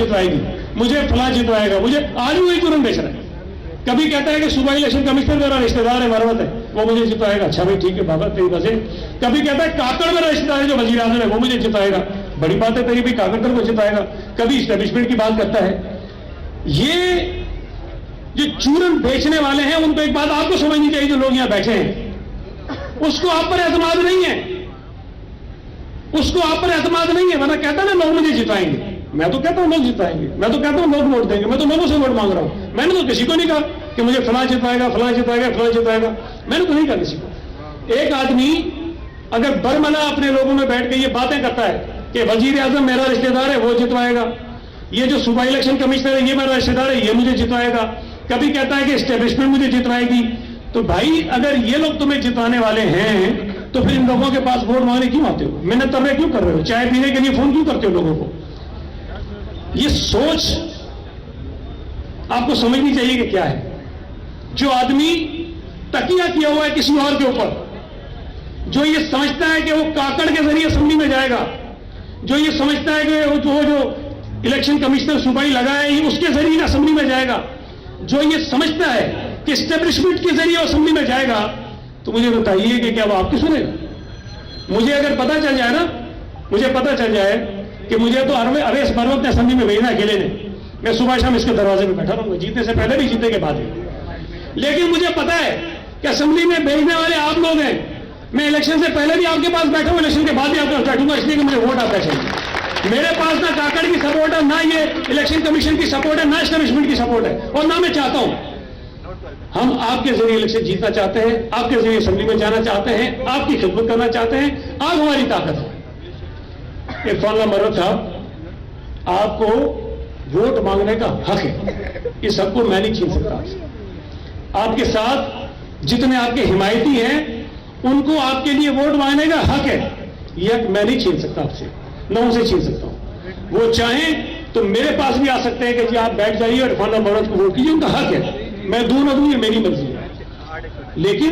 जितवाएगी, मुझे फलां जितवाएगा, मुझे आज भी वही तुरंत बेच रहा है। कभी कहता है कि सूबा इलेक्शन कमिश्नर मेरा रिश्तेदार है मरवत है, वो मुझे जितवाएगा। अच्छा भाई ठीक है बाबा तेरी वजह। कभी कहता है काकड़ मेरा रिश्तेदार है जो वजीर आजम है, वो मुझे जितवाएगा। बड़ी बात है तेरी भी, काकड़ को जितवाएगा। कभी इस्टेब्लिशमेंट की बात करता है। ये जो चूरन बेचने वाले हैं उनको एक बात आपको समझनी चाहिए, जो लोग यहां बैठे हैं उसको आप पर एतमाद नहीं है, उसको आप पर एतमाद नहीं है। वरना कहता ना लोग मुझे जिताएंगे, मैं तो कहता हूं लोग जिताएंगे, मैं तो कहता हूं लोग वोट देंगे, मैं तो लोगों से वोट मांग रहा हूं। मैंने तो किसी को नहीं कहा कि मुझे फलां जितवाएगा, फलां जितवाएगा, फलां जितवाएगा, मैंने तो नहीं कहा किसी को। एक आदमी अगर बरमला अपने लोगों में बैठ के ये बातें करता है कि वजीर आजम मेरा रिश्तेदार है वो जितवाएगा, ये जो सूबा इलेक्शन कमिश्नर है ये मेरा रिश्तेदार है ये मुझे जितवाएगा, कभी कहता है कि एस्टेब्लिशमेंट मुझे जितवाएगी, तो भाई अगर ये लोग तुम्हें जिताने वाले हैं तो फिर इन लोगों के पास वोट मांगने क्यों आते हो, मिन्नत तरह क्यों कर रहे हो, चाय पीने के लिए फोन क्यों करते हो लोगों को। ये सोच आपको समझनी चाहिए कि क्या है। जो आदमी तकिया किया हुआ है किसी और के ऊपर, जो ये समझता है कि वो काकड़ के जरिए असेंबली में जाएगा, जो ये समझता है कि वो जो इलेक्शन कमिश्नर सूबाई लगा है उसके जरिए असेंबली में जाएगा, जो ये समझता है कि एस्टेब्लिशमेंट के जरिए असेंबली में जाएगा, तो मुझे बताइए कि क्या वो आपकी सुनेगा। मुझे अगर पता चल जाए ना, मुझे पता चल जाए कि मुझे तो अवेश मरवत ने असेंबली में भेजना अकेले ने, मैं सुबह शाम इसके दरवाजे में बैठा रहूंगा, जीतने से पहले भी जीतने के बाद भी। लेकिन मुझे पता है कि असेंबली में भेजने वाले आप लोग हैं, मैं इलेक्शन से पहले भी आपके पास बैठा हूं, इलेक्शन के बाद भी आपके पास बैठूंगा, इसलिए कि मुझे वोट आपका चाहिए। मेरे पास ना काकड़ की सपोर्ट है, ना ये इलेक्शन कमीशन की सपोर्ट है, ना एस्टेब्लिशमेंट की सपोर्ट है, और ना मैं चाहता हूं। हम आपके जरिए इलेक्शन जीतना चाहते हैं, आपके जरिए असेंबली में जाना चाहते हैं, आपकी खिदमत करना चाहते हैं, आप हमारी ताकत है। इरफान मरवत साहब, आपको वोट मांगने का हक है, इस हक को मैं नहीं छीन सकता आपसे। आपके साथ जितने आपके हिमायती हैं उनको आपके लिए वोट मांगने का हक है, यह हक मैं नहीं छीन सकता आपसे, न उनसे छीन सकता हूं। वो चाहें तो मेरे पास भी आ सकते हैं कि जी आप बैठ जाइए और इरफान मरवत को वोट कीजिए, उनका हक है, मैं दूं न दूं ये मेरी मर्जी है। लेकिन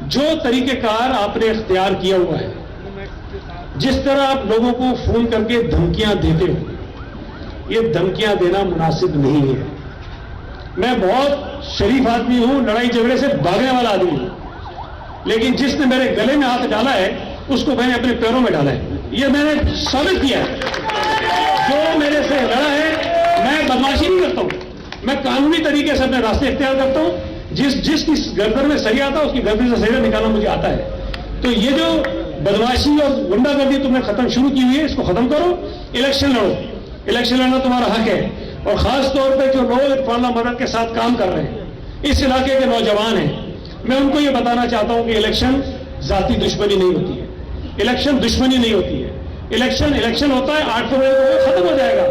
जो तरीकेकार आपने इख्तियार किया हुआ है, जिस तरह आप लोगों को फोन करके धमकियां देते हो, ये धमकियां देना मुनासिब नहीं है। मैं बहुत शरीफ आदमी हूं, लड़ाई झगड़े से भागने वाला आदमी हूं, लेकिन जिसने मेरे गले में हाथ डाला है उसको मैंने अपने पैरों में डाला है, ये मैंने साबित किया है। जो मेरे से लड़ा है, मैं बदमाशी नहीं करता हूं, मैं कानूनी तरीके से अपने रास्ते इख्तियार करता हूं। जिसकी गर्दन में सही आता है उसकी गर्दन से सही निकालना मुझे आता है। तो ये जो बदमाशी और गुंडागर्दी तुमने खत्म शुरू की हुई है, इसको खत्म करो, इलेक्शन लड़ो। इलेक्शन लड़ना तुम्हारा हक है। और खास तौर पे जो लोग इरफान मरवत के साथ काम कर रहे हैं, इस इलाके के नौजवान हैं, मैं उनको ये बताना चाहता हूं कि इलेक्शन जाती दुश्मनी नहीं होती है, इलेक्शन दुश्मनी नहीं होती है। इलेक्शन होता है 8 फरवरी को खत्म हो जाएगा।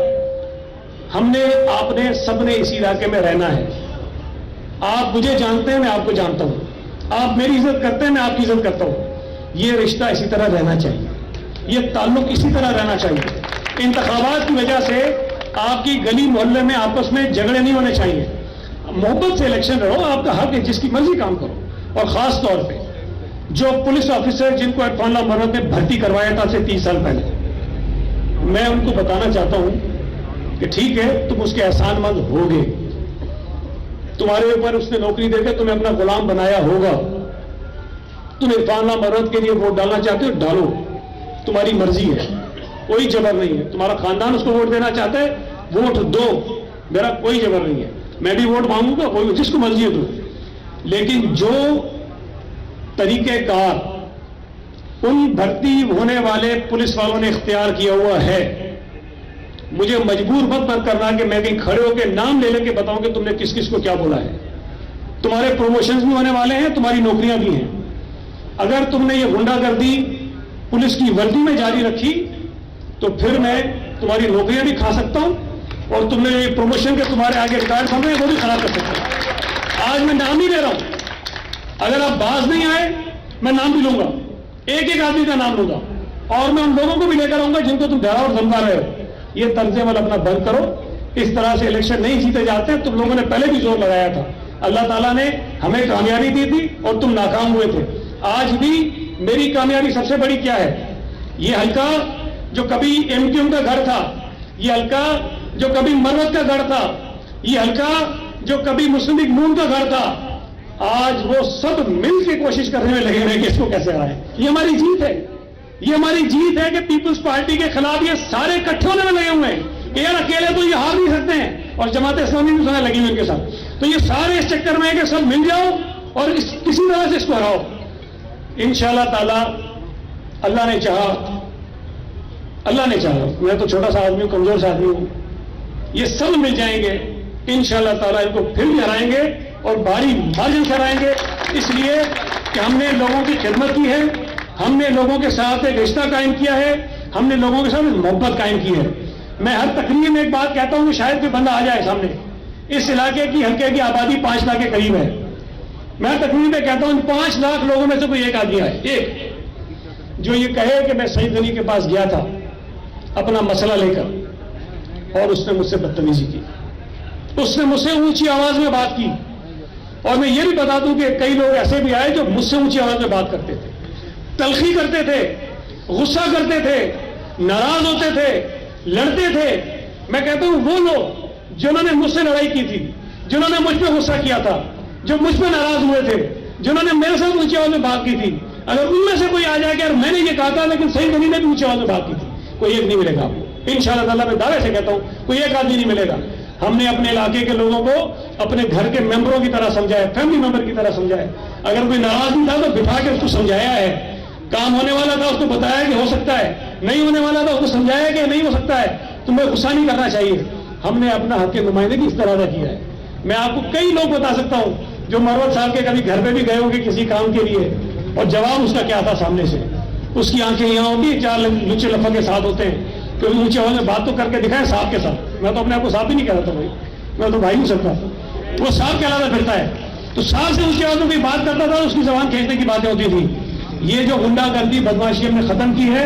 हमने, आपने, सबने इसी इलाके में रहना है। आप मुझे जानते हैं, मैं आपको जानता हूं, आप मेरी इज्जत करते हैं, मैं आपकी इज्जत करता हूं। ये रिश्ता इसी तरह रहना चाहिए, ये ताल्लुक इसी तरह रहना चाहिए। इंतखाबात की वजह से आपकी गली मोहल्ले में आपस में झगड़े नहीं होने चाहिए। मोहब्बत से इलेक्शन लड़ो, आपका हक है, जिसकी मर्जी काम करो। और खास तौर पे जो पुलिस ऑफिसर जिनको इरफान मरवत ने भर्ती करवाया था से 30 साल पहले, मैं उनको बताना चाहता हूं कि ठीक है, तुम उसके एहसानमंद होगे, तुम्हारे ऊपर उसने नौकरी देकर तुम्हें अपना गुलाम बनाया होगा। तुम इरफान मरवत के लिए वोट डालना चाहते हो, डालो, तुम्हारी मर्जी है, कोई जबर नहीं है। तुम्हारा खानदान उसको वोट देना चाहता है, वोट दो, मेरा कोई जबर नहीं है। मैं भी वोट मांगूंगा, कोई जिसको मर्जी है दो। लेकिन जो तरीकेकार उन भर्ती होने वाले पुलिस वालों ने इख्तियार किया हुआ है, मुझे मजबूर मत करना कि मैं कहीं खड़े होकर नाम ले लेके बताऊं कि तुमने किस किस को क्या बोला है। तुम्हारे प्रमोशंस भी होने वाले हैं, तुम्हारी नौकरियां भी हैं। अगर तुमने ये गुंडागर्दी पुलिस की वर्दी में जारी रखी तो फिर मैं तुम्हारी नौकरियां भी खा सकता हूं, और तुमने ये प्रमोशन के तुम्हारे आगे रिकॉर्ड बन रहे हैं वो भी खराब कर सकता हूं। आज मैं नाम ही ले रहा हूं, अगर आप बाज नहीं आए मैं नाम भी लूंगा, एक एक आदमी का नाम लूंगा, और मैं उन लोगों को भी लेकर आऊंगा जिनको तुम डरा और धमका रहे हो। ये तर्ज अमल अपना बंद करो। इस तरह से इलेक्शन नहीं जीते जाते। तुम लोगों ने पहले भी जोर लगाया था, अल्लाह ताला ने हमें कामयाबी दी थी और तुम नाकाम हुए थे। आज भी मेरी कामयाबी सबसे बड़ी क्या है, ये हल्का जो कभी एमक्यूएम का घर था, یہ حلقہ جو کبھی مروت کا گڑھ تھا، یہ حلقہ جو کبھی مسلم لیگ نون کا گھر تھا، آج وہ سب مل کے کوشش کرنے میں لگے ہوئے کہ اس کو کیسے ہرائیں۔ یہ ہماری جیت ہے، یہ ہماری جیت ہے کہ پیپلز پارٹی کے خلاف یہ سارے اکٹھے ہونے میں لگے ہوئے ہیں کہ یار اکیلے تو یہ ہار نہیں سکتے ہیں، اور جماعت اسلامی بھی سارے لگی ہوئی ان کے ساتھ، تو یہ سارے اس چکر میں ہے کہ سب مل جاؤ اور کسی طرح سے اس کو ہراؤ۔ انشاءاللہ تعالی اللہ نے چاہا، میں تو چھوٹا سا آدمی ہوں، کمزور سا آدمی ہوں، یہ سب مل جائیں گے انشاءاللہ تعالی، ان کو پھر بھی ہرائیں گے اور بھاری مارجن سے ہرائیں گے، اس لیے کہ ہم نے لوگوں کی خدمت کی ہے، ہم نے لوگوں کے ساتھ ایک رشتہ قائم کیا ہے، ہم نے لوگوں کے ساتھ ایک محبت قائم کی ہے۔ میں ہر تقریر میں ایک بات کہتا ہوں کہ شاید کوئی بندہ آ جائے سامنے، اس علاقے کی حلقے کی آبادی 5 لاکھ کے قریب ہے، میں ہر تقریر میں کہتا ہوں 5 لاکھ لوگوں میں سے کوئی ایک آدمی آئے، ایک جو یہ کہے کہ میں سعید غنی کے پاس گیا تھا اپنا مسئلہ لے کر اور اس نے مجھ سے بدتمیزی کی، اس نے مجھ سے اونچی آواز میں بات کی، اور میں یہ بھی بتا دوں کہ کئی لوگ ایسے بھی آئے جو مجھ سے اونچی آواز میں بات کرتے تھے، تلخی کرتے تھے، غصہ کرتے تھے، ناراض ہوتے تھے، لڑتے تھے۔ میں کہتا ہوں وہ لوگ جنہوں نے مجھ سے لڑائی کی تھی، جنہوں نے مجھ پہ غصہ کیا تھا، جو مجھ پہ ناراض ہوئے تھے، جنہوں نے میرے ساتھ اونچی آواز میں بات کی تھی، اگر ان میں سے کوئی آ جائے کہ یار میں نے یہ کہا تھا لیکن سعید غنی نے بھی اونچی آواز میں بات کی تھی، کوئی ایک نہیں ملے گا آپ کو، انشاءاللہ تعالیٰ میں دعوے سے کہتا ہوں کوئی ایک آدمی نہیں ملے گا۔ ہم نے اپنے علاقے کے لوگوں کو اپنے گھر کے ممبروں کی طرح سمجھا ہے، فیملی ممبر کی طرح سمجھا ہے، اگر کوئی ناراض نہیں تھا تو بٹھا کے اس کو سمجھایا ہے، کام ہونے والا تھا اس کو بتایا کہ ہو سکتا ہے، نہیں ہونے والا تھا اس کو سمجھایا کہ نہیں ہو سکتا ہے، تمہیں غصہ نہیں کرنا چاہیے۔ ہم نے اپنا حق نمائندگی اس طرح ادا کیا ہے۔ میں آپ کو کئی لوگ بتا سکتا ہوں جو مروت صاحب کے کبھی گھر پہ بھی گئے ہوں گے کسی کام کے لیے، اور جواب اس کا کیا تھا سامنے سے، اس کی آنکھیں یہاں ہوں گی، 4 لچے لفظ کے ساتھ ہوتے ہیں، کیونکہ اونچی آواز میں بات تو کر کے دکھائے صاحب کے ساتھ، میں تو اپنے آپ کو صاحب بھی نہیں کہہ رہا تھا بھائی، میں تو بھائی ہوں سب کا، وہ صاحب کہلاتا پھرتا ہے، تو صاحب سے اونچی آواز میں کوئی بات کرتا تھا اس کی زبان کھینچنے کی باتیں ہوتی تھی۔ یہ جو غنڈہ گردی بدماشی ہم نے ختم کی ہے،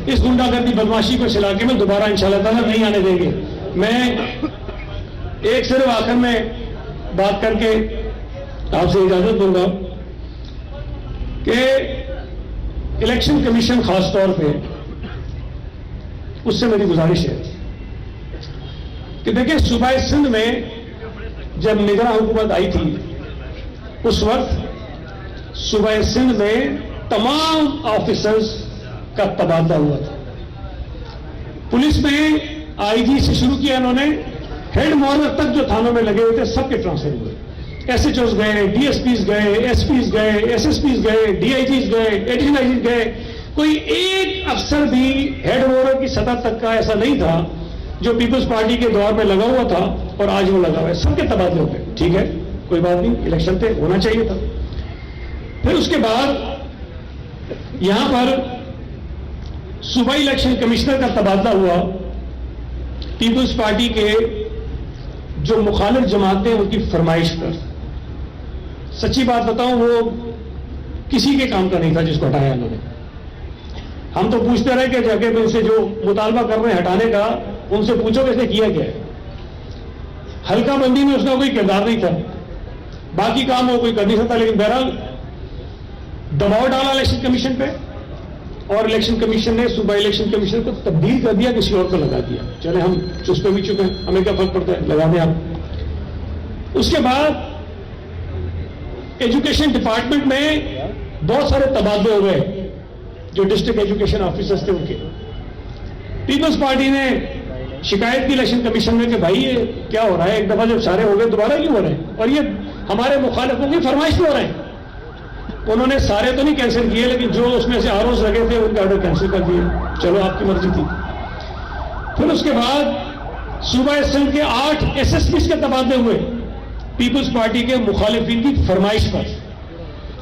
اس غنڈہ گردی بدماشی کو اس علاقے میں دوبارہ انشاءاللہ تعالیٰ نہیں آنے دیں گے۔ میں ایک صرف آخر میں بات کر کے آپ سے اجازت دوں گا کہ الیکشن کمیشن خاص طور پہ اس سے میری گزارش ہے کہ دیکھیں صوبہ سندھ میں جب نگراں حکومت آئی تھی اس وقت صوبہ سندھ میں تمام آفیسرز کا تبادلہ ہوا تھا۔ پولیس میں آئی جی سے شروع کیا انہوں نے، ہیڈ مارنر تک جو تھانوں میں لگے ہوئے تھے سب کے ٹرانسفر ہوئے، ایس ایچ اوز گئے، ڈی ایس پیز گئے، ایس پیز گئے، ایس ایس پیز گئے، ڈی آئی جیز گئے، ایڈیشنل آئی جیز گئے، کوئی ایک افسر بھی ہیڈ مارنر کی سطح تک کا ایسا نہیں تھا جو پیپلز پارٹی کے دور میں لگا ہوا تھا اور آج وہ لگا ہوا ہے، سب کے تبادلے ہو گئے۔ ٹھیک ہے کوئی بات نہیں، الیکشن تھے، ہونا چاہیے تھا۔ پھر اس کے بعد یہاں پر صوبائی الیکشن کمشنر کا تبادلہ ہوا، پیپلز پارٹی کے جو مخالف جماعتیں ان کی فرمائش پر۔ سچی بات بتاؤں وہ کسی کے کام کا نہیں تھا جس کو ہٹایا انہوں نے۔ ہم تو پوچھتے رہے کہ جگہ میں ان سے جو مطالبہ کر رہے ہیں ہٹانے کا، ان سے پوچھو کہ اس نے کیا کیا ہے۔ حلقہ بندی میں اس کا کوئی کردار نہیں تھا، باقی کام وہ کوئی کر نہیں سکتا، لیکن بہرحال دباؤ ڈالا الیکشن کمیشن پہ، اور الیکشن کمیشن نے صوبائی الیکشن کمیشن کو تبدیل کر دیا، کسی اور کو لگا دیا۔ چلے ہم چس پہ بھی چکے ہیں، ہمیں کیا فرق پڑتا ہے، لگا دیں آپ۔ اس کے بعد ایجوکیشن ڈپارٹمنٹ میں بہت سارے تبادلے ہو گئے، جو ڈسٹرکٹ ایجوکیشن آفیسرز تھے ان کے۔ پیپلز پارٹی نے شکایت کی الیکشن کمیشن میں کہ بھائی یہ کیا ہو رہا ہے، ایک دفعہ جب سارے ہو گئے دوبارہ کیوں ہو رہے ہیں، اور یہ ہمارے مخالفوں کی فرمائش پہ ہو رہے ہیں۔ انہوں نے سارے تو نہیں کینسل کیے، لیکن جو اس میں سے آروز لگے تھے ان کے آرڈر کینسل کر دیے، چلو آپ کی مرضی تھی۔ پھر اس کے بعد صوبہ سندھ کے 8 ایس ایس پیز کے تبادلے ہوئے پیپلز پارٹی کے مخالفین کی فرمائش پر۔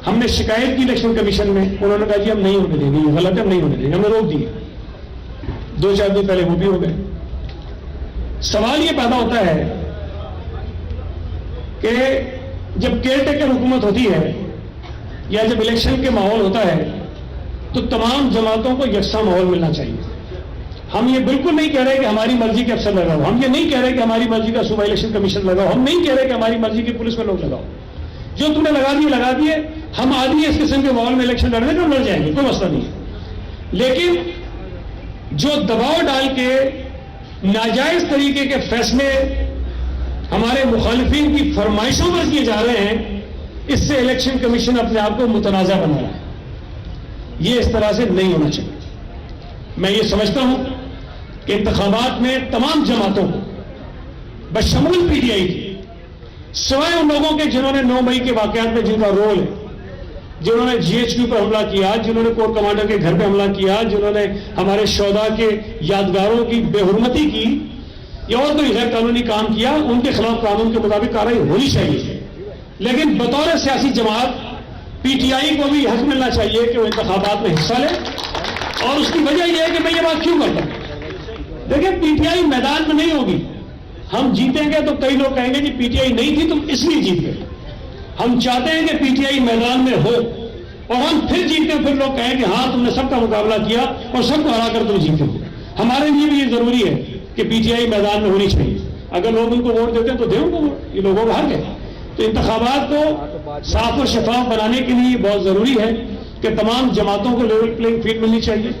ہم نے شکایت کی الیکشن کمیشن میں، انہوں نے کہا جی ہم نہیں ہونے دیں گے، یہ غلط ہے، ہم نہیں ہونے دیں گے، ہم نے روک دیے۔ 2-4 دن پہلے وہ بھی ہو گئے۔ سوال یہ پیدا ہوتا ہے کہ جب کیئر ٹیکر حکومت ہوتی ہے یا جب الیکشن کے ماحول ہوتا ہے تو تمام جماعتوں کو یکساں ماحول ملنا چاہیے۔ ہم یہ بالکل نہیں کہہ رہے کہ ہماری مرضی کے افسر لگاؤ، ہم یہ نہیں کہہ رہے کہ ہماری مرضی کا صوبہ الیکشن کمیشن لگاؤ، ہم نہیں کہہ رہے کہ ہماری مرضی کے پولیس میں لوگ لگاؤ، جو تم نے لگا دیے، ہم آدمی اس قسم کے ماحول میں الیکشن لڑنے کا لڑ جائیں گے، کوئی مسئلہ نہیں ہے۔ لیکن جو دباؤ ڈال کے नाजायज तरीके के फैसले हमारे मुखालिफिन की फरमाइशों पर किए जा रहे हैं, इससे इलेक्शन कमीशन अपने आप को मुतनाज़ा बना रहा है। ये इस तरह से नहीं होना चाहिए। मैं ये समझता हूं कि इंतखाबात में तमाम जमातों को बशमूल पीटीआई की, सिवाय उन लोगों के जिन्होंने 9 मई के वाकयात में जिनका रोल है, जिन्होंने जीएचक्यू पर हमला किया, जिन्होंने कोर कमांडर के घर पर हमला किया, जिन्होंने हमारे शोहदा के यादगारों की बेहुरमती की या और कोई गैर कानूनी काम किया, उनके खिलाफ कानून के मुताबिक कार्रवाई होनी चाहिए। लेकिन बतौर सियासी जमात पीटीआई को भी हक मिलना चाहिए कि वो इंतखाबात में हिस्सा ले। और उसकी वजह यह है कि मैं ये बात क्यों करता हूं। देखिए, पीटीआई मैदान में नहीं होगी। हम जीतेंगे तो कई लोग कहेंगे कि पीटीआई नहीं थी, तुम इसलिए जीत गए। हम चाहते हैं कि पीटीआई मैदान में हो और हम फिर जीते, फिर लोग कहें कि हाँ तुमने सबका मुकाबला किया और सबको हराकर तुम जीते हो। हमारे लिए भी ये जरूरी है कि पीटीआई मैदान में होनी चाहिए। अगर लोग उनको वोट देते हैं तो दे उनको वोट, ये लोगों को हार गए। तो इंतखाबात को साफ और शफाफ बनाने के लिए बहुत जरूरी है कि तमाम जमातों को लेवल प्लेइंग फील्ड मिलनी चाहिए।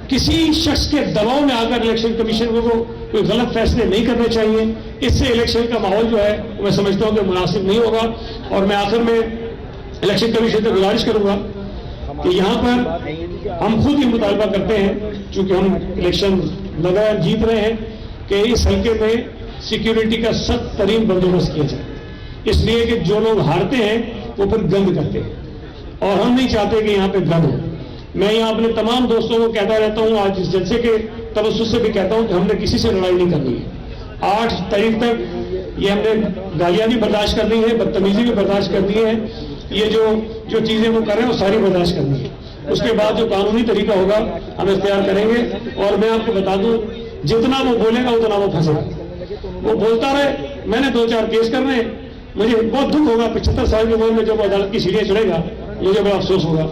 किसी शख्स के दबाव में आकर इलेक्शन कमीशन को कोई गलत फैसले नहीं करने चाहिए। इससे इलेक्शन का माहौल जो है मैं समझता हूं कि मुनासिब नहीं होगा। और मैं आखिर में इलेक्शन कमीशन से गुजारिश करूंगा कि यहां पर हम खुद ही मुतालबा करते हैं, चूंकि हम इलेक्शन लगातार जीत रहे हैं, कि इस हल्के में सिक्योरिटी का सख्त तरीन बंदोबस्त किया जाए। इसलिए कि जो लोग हारते हैं वो फिर गंद करते हैं और हम नहीं चाहते कि यहां पे गंद हो। मैं यहां अपने तमाम दोस्तों को कहता रहता हूं, आज इस जलसे के तवज्जुह से भी कहता हूं कि हमने किसी से लड़ाई नहीं करनी है। 8 तारीख तक ये हमने गालियां भी बर्दाश्त करनी है, बदतमीजी भी बर्दाश्त करनी है, ये जो चीजें वो कर रहे हैं वो सारी बर्दाश्त करनी है। उसके बाद जो कानूनी तरीका होगा हम इख्तियार करेंगे। और मैं आपको बता दूं, जितना वो बोलेगा उतना वो फंसेगा। वो बोलता रहे, मैंने 2-4 केस करने हैं, मुझे बहुत दुख होगा 75 साल की उम्र में जब वो अदालत की सीढ़ियां चढ़ेगा, मुझे बड़ा अफसोस होगा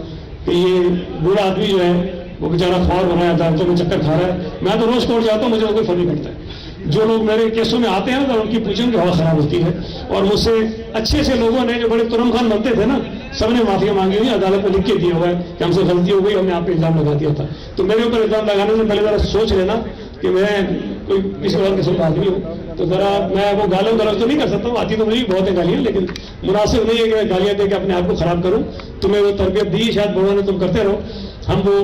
कि ये बूढ़ा आदमी जो है वो बेचारा ख्वार बना है, अदालतों में चक्कर खा रहा है। मैं तो रोज कोर्ट जाता हूँ, मुझे कोई फर्क नहीं पड़ता है। जो लोग मेरे केसों में आते हैं तो उनकी पूछन की हवा खराब होती है। और मुझसे अच्छे से लोगों ने, जो बड़े तुरम खान बनते थे ना, सबने माफिया मांगी हुई, अदालत में लिख के दिया हुआ है कि हमसे गलती हो गई, हमने आप पे इल्जाम लगा दिया था। तो मेरे ऊपर इल्जाम लगाने से पहले जरा सोच लेना कि मैं कोई किसी और किस्म का आदमी हूँ। तो जरा मैं वो गालों गलौज तो नहीं कर सकता हूँ, आती तो मुझे बहुत है गालियाँ, लेकिन मुनासिब नहीं है कि मैं गालियाँ दे के अपने आप को खराब करूँ। तुम्हें वो तरबियत दी शायद भगवान ने, तुम करते रहो, हम वो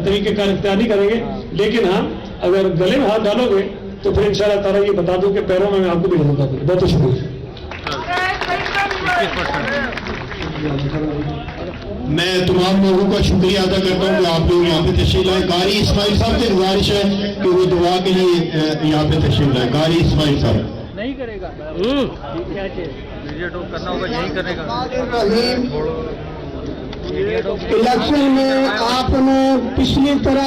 तरीके का इख्तियार नहीं करेंगे। लेकिन हाँ, अगर गले में हाथ डालोगे तो फिर इंशाअल्लाह ताला ये बता दूं कि पैरों में मैं आपको भी लूंगा। बहुत शुक्रिया। मैं तमाम लोगों का शुक्रिया अदा करता हूँ कि आप लोग यहाँ पे तशरीफ लाए। कारी इस्माइल साहब से गुजारिश है कि वो दुआ के लिए यहाँ पे तशरीफ लाए। कारी इस्माइल साहब नहीं करेगा, क्या वीडियो टॉक करना होगा, यही करेगा। इलेक्शन में आपने पिछली तरह